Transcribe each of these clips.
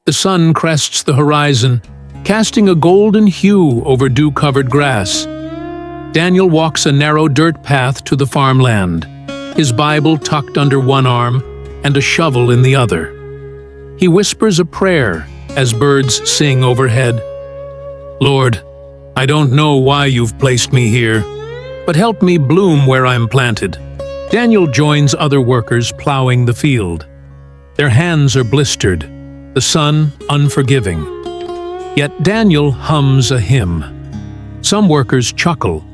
The sun crests the horizon, casting a golden hue over dew-covered grass. Daniel walks a narrow dirt path to the farmland, his Bible tucked under one arm and a shovel in the other. He whispers a prayer as birds sing overhead. "Lord, I don't know why you've placed me here, but help me bloom where I'm planted." Daniel joins other workers plowing the field. Their hands are blistered, the sun unforgiving. Yet Daniel hums a hymn. Some workers chuckle,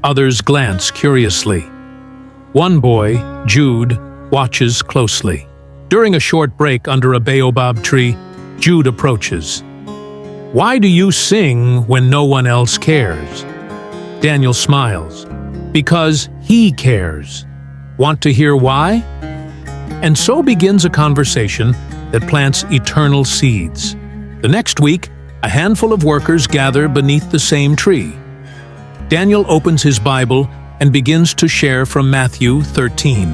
others glance curiously. One boy, Jude, watches closely. During a short break under a baobab tree, Jude approaches. "Why do you sing when no one else cares?" Daniel smiles. "Because he cares. Want to hear why?" And so begins a conversation that plants eternal seeds. The next week, a handful of workers gather beneath the same tree. Daniel opens his Bible and begins to share from Matthew 13.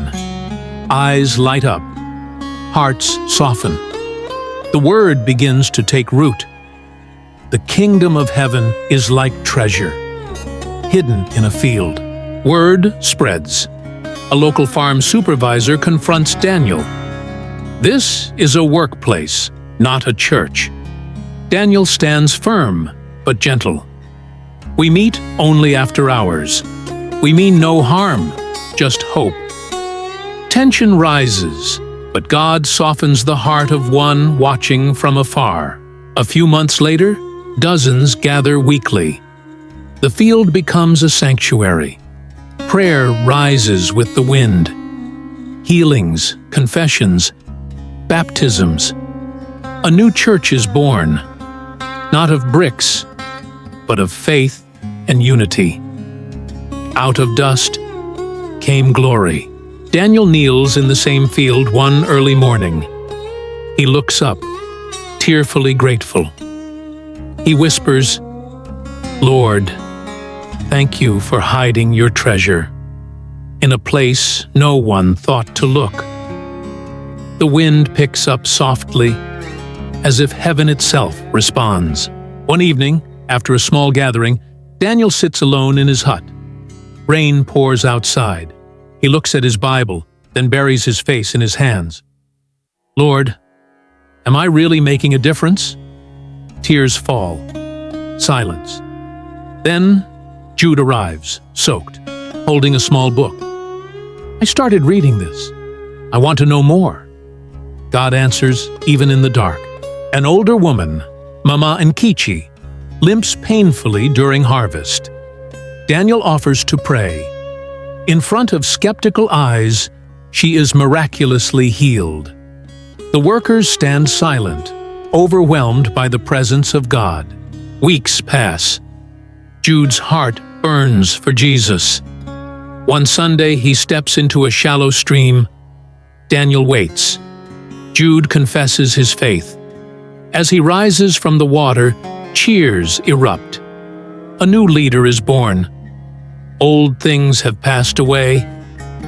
Eyes light up. Hearts soften. The word begins to take root. The kingdom of heaven is like treasure, hidden in a field. Word spreads. A local farm supervisor confronts Daniel. This is a workplace, not a church. Daniel stands firm, but gentle. "We meet only after hours. We mean no harm, just hope." Tension rises, but God softens the heart of one watching from afar. A few months later, dozens gather weekly. The field becomes a sanctuary. Prayer rises with the wind. Healings, confessions, baptisms. A new church is born, not of bricks, but of faith and unity. Out of dust came glory. Daniel kneels in the same field one early morning. He looks up, tearfully grateful. He whispers, "Lord, thank you for hiding your treasure in a place no one thought to look." The wind picks up softly, as if heaven itself responds. One evening, after a small gathering, Daniel sits alone in his hut. Rain pours outside. He looks at his Bible, then buries his face in his hands. "Lord, am I really making a difference?" Tears fall. Silence. Then Jude arrives, soaked, holding a small book. "I started reading this. I want to know more." God answers even in the dark. An older woman, Mama Nkichi, limps painfully during harvest. Daniel offers to pray. In front of skeptical eyes, she is miraculously healed. The workers stand silent, overwhelmed by the presence of God. Weeks pass. Jude's heart burns for Jesus. One Sunday, he steps into a shallow stream. Daniel waits. Jude confesses his faith. As he rises from the water, cheers erupt. A new leader is born. Old things have passed away.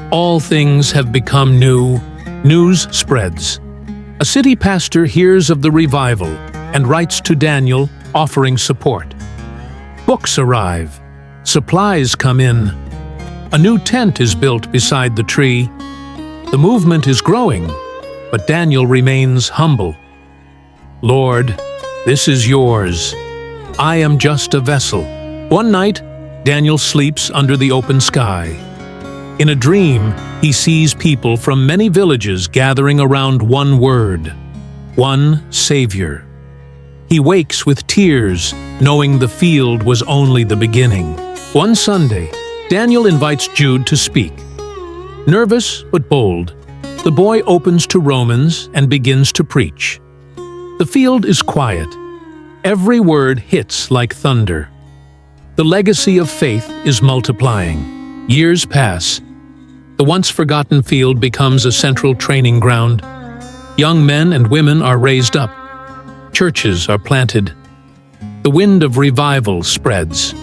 All things have become new. News spreads. A city pastor hears of the revival and writes to Daniel, offering support. Books arrive. Supplies come in. A new tent is built beside the tree. The movement is growing, but Daniel remains humble. "Lord, this is yours. I am just a vessel." One night, Daniel sleeps under the open sky. In a dream, he sees people from many villages gathering around one word, one Savior. He wakes with tears, knowing the field was only the beginning. One Sunday, Daniel invites Jude to speak. Nervous but bold, the boy opens to Romans and begins to preach. The field is quiet. Every word hits like thunder. The legacy of faith is multiplying. Years pass. The once-forgotten field becomes a central training ground. Young men and women are raised up. Churches are planted. The wind of revival spreads.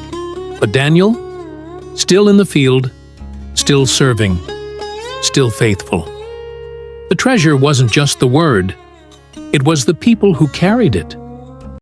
But Daniel, still in the field, still serving, still faithful. The treasure wasn't just the word. It was the people who carried it.